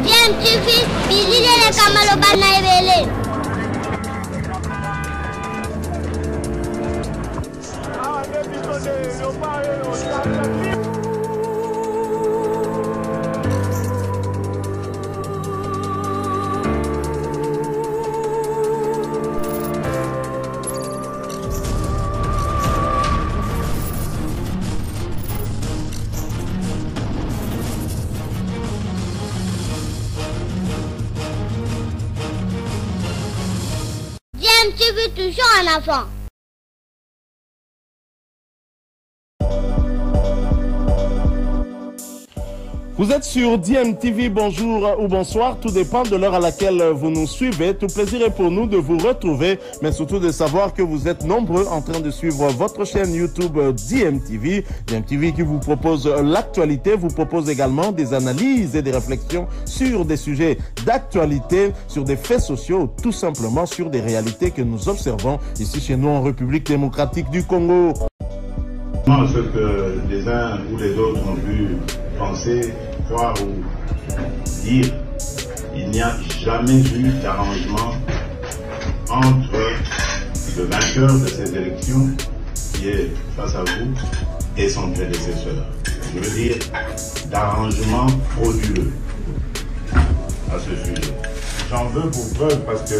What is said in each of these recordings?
DMTV, bilile kamalo bana ebele. DMTV toujours en avant. Vous êtes sur DMTV, bonjour ou bonsoir, tout dépend de l'heure à laquelle vous nous suivez. Tout plaisir est pour nous de vous retrouver, mais surtout de savoir que vous êtes nombreux en train de suivre votre chaîne YouTube DMTV. DMTV qui vous propose l'actualité, vous propose également des analyses et des réflexions sur des sujets d'actualité, sur des faits sociaux, tout simplement sur des réalités que nous observons ici chez nous en République démocratique du Congo. Ce que les uns ou les autres ont pu penser, croire ou dire, il n'y a jamais eu d'arrangement entre le vainqueur de ces élections, qui est face à vous, et son prédécesseur. Je veux dire, d'arrangement frauduleux à ce sujet. J'en veux pour preuve parce que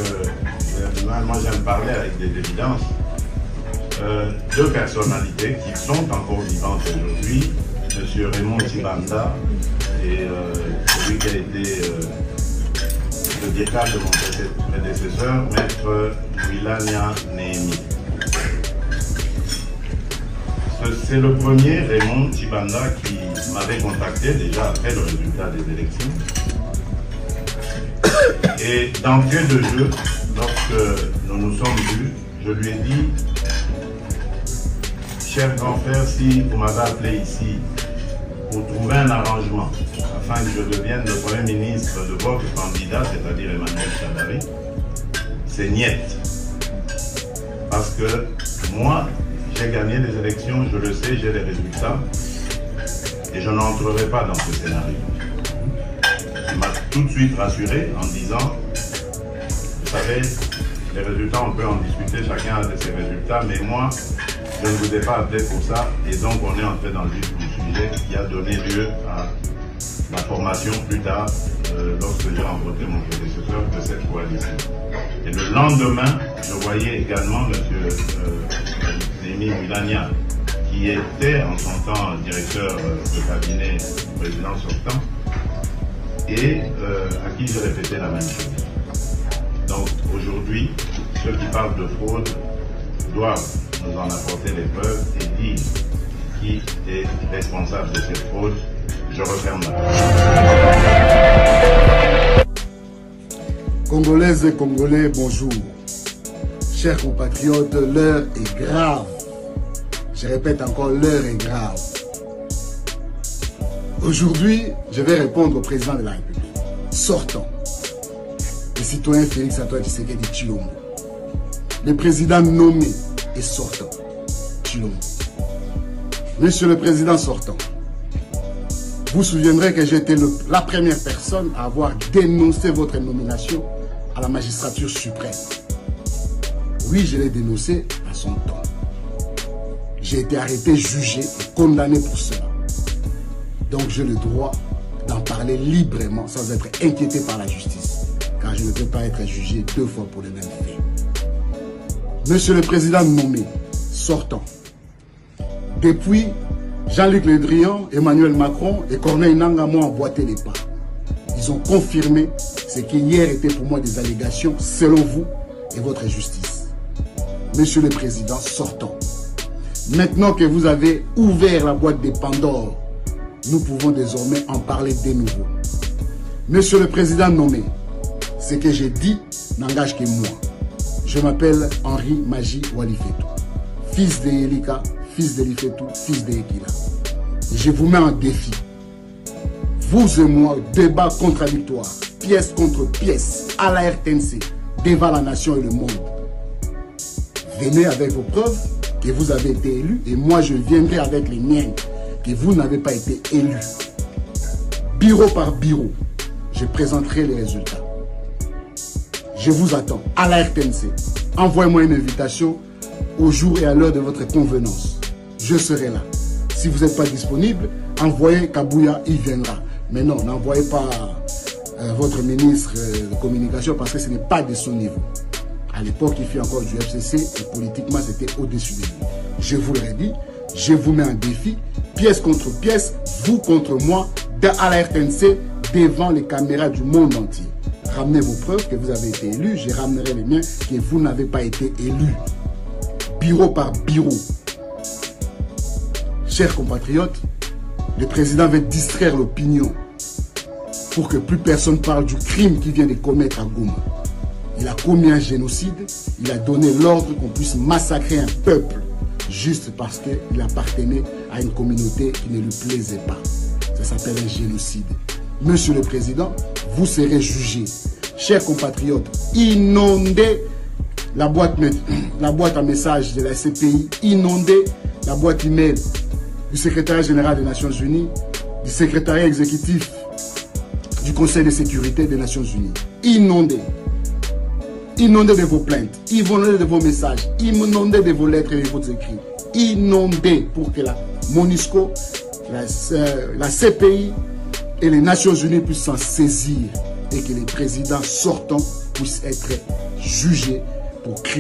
moi j'aime parler avec des évidences. Deux personnalités qui sont encore vivantes aujourd'hui, M. Raymond Tibanda et celui qui a été le déclare de mon prédécesseur, Maître Wilania Néhémie. C'est le premier, Raymond Tibanda, qui m'avait contacté déjà après le résultat des élections. Et d'entrée de jeu, lorsque nous nous sommes vus, je lui ai dit: cher grand frère, si vous m'avez appelé ici pour trouver un arrangement afin que je devienne le Premier ministre de votre candidat, c'est-à-dire Emmanuel Shadari, c'est niet. Parce que moi, j'ai gagné les élections, je le sais, j'ai les résultats et je n'entrerai pas dans ce scénario. Il m'a tout de suite rassuré en disant: vous savez, les résultats, on peut en discuter, chacun a ses résultats, mais moi, je ne vous ai pas appelé pour ça, et donc on est entré dans le vif du sujet qui a donné lieu à la formation plus tard, lorsque j'ai rencontré mon prédécesseur, de cette coalition. Et le lendemain, je voyais également M. Néhémie Wilania, qui était en son temps directeur de cabinet du président sortant, et à qui j'ai répété la même chose. Donc aujourd'hui, ceux qui parlent de fraude doivent nous en apporter les preuves et dire qui est responsable de cette fraude. Je referme la parole. Congolaises et Congolais, bonjour. Chers compatriotes, l'heure est grave. Je répète encore, l'heure est grave. Aujourd'hui, je vais répondre au président de la République. Sortant. Le citoyen Félix Antoine Tshisekedi Tshilombo. Le président nommé et sortant, Tshilombo. Monsieur le président sortant, vous vous souviendrez que j'étais la première personne à avoir dénoncé votre nomination à la magistrature suprême. Oui, je l'ai dénoncé à son temps. J'ai été arrêté, jugé et condamné pour cela. Donc j'ai le droit d'en parler librement sans être inquiété par la justice, car je ne peux pas être jugé deux fois pour les mêmes faits. Monsieur le président nommé, sortant, depuis Jean-Luc Le Drian, Emmanuel Macron et Corneille Nangaa m'ont emboîté les pas. Ils ont confirmé ce qui hier était pour moi des allégations selon vous et votre justice. Monsieur le président sortant, maintenant que vous avez ouvert la boîte des Pandore, nous pouvons désormais en parler de nouveau. Monsieur le président nommé, ce que j'ai dit n'engage que moi. Je m'appelle Henri Magie Walifetou, fils de Elika, fils de Lifetou, fils de Ekila. Je vous mets en défi. Vous et moi, débat contradictoire, pièce contre pièce, à la RTNC, devant la nation et le monde. Venez avec vos preuves que vous avez été élu et moi je viendrai avec les miennes que vous n'avez pas été élu. bureau par bureau, je présenterai les résultats. Je vous attends à la RTNC. Envoyez-moi une invitation au jour et à l'heure de votre convenance. Je serai là. Si vous n'êtes pas disponible, envoyez Kabouya, il viendra. Mais non, n'envoyez pas votre ministre de communication parce que ce n'est pas de son niveau. À l'époque, il fait encore du FCC et politiquement, c'était au-dessus de lui. Je vous l'ai dit, je vous mets en défi, pièce contre pièce, vous contre moi, à la RTNC, devant les caméras du monde entier. Ramenez vos preuves que vous avez été élu, je ramènerai les miens que vous n'avez pas été élu. Bureau par bureau. Chers compatriotes, le président veut distraire l'opinion pour que plus personne parle du crime qu'il vient de commettre à Goma. Il a commis un génocide, il a donné l'ordre qu'on puisse massacrer un peuple juste parce qu'il appartenait à une communauté qui ne lui plaisait pas. Ça s'appelle un génocide. Monsieur le Président, vous serez jugé. Chers compatriotes, inondez la boîte à messages de la CPI, inondez la boîte email du secrétariat général des Nations Unies, du secrétariat exécutif du Conseil de sécurité des Nations Unies. Inondez. Inondez de vos plaintes, inondez de vos messages, inondez de vos lettres et de vos écrits. Inondez pour que la MONUSCO, la CPI et les Nations Unies puissent s'en saisir et que les présidents sortants puissent être jugés pour crimes.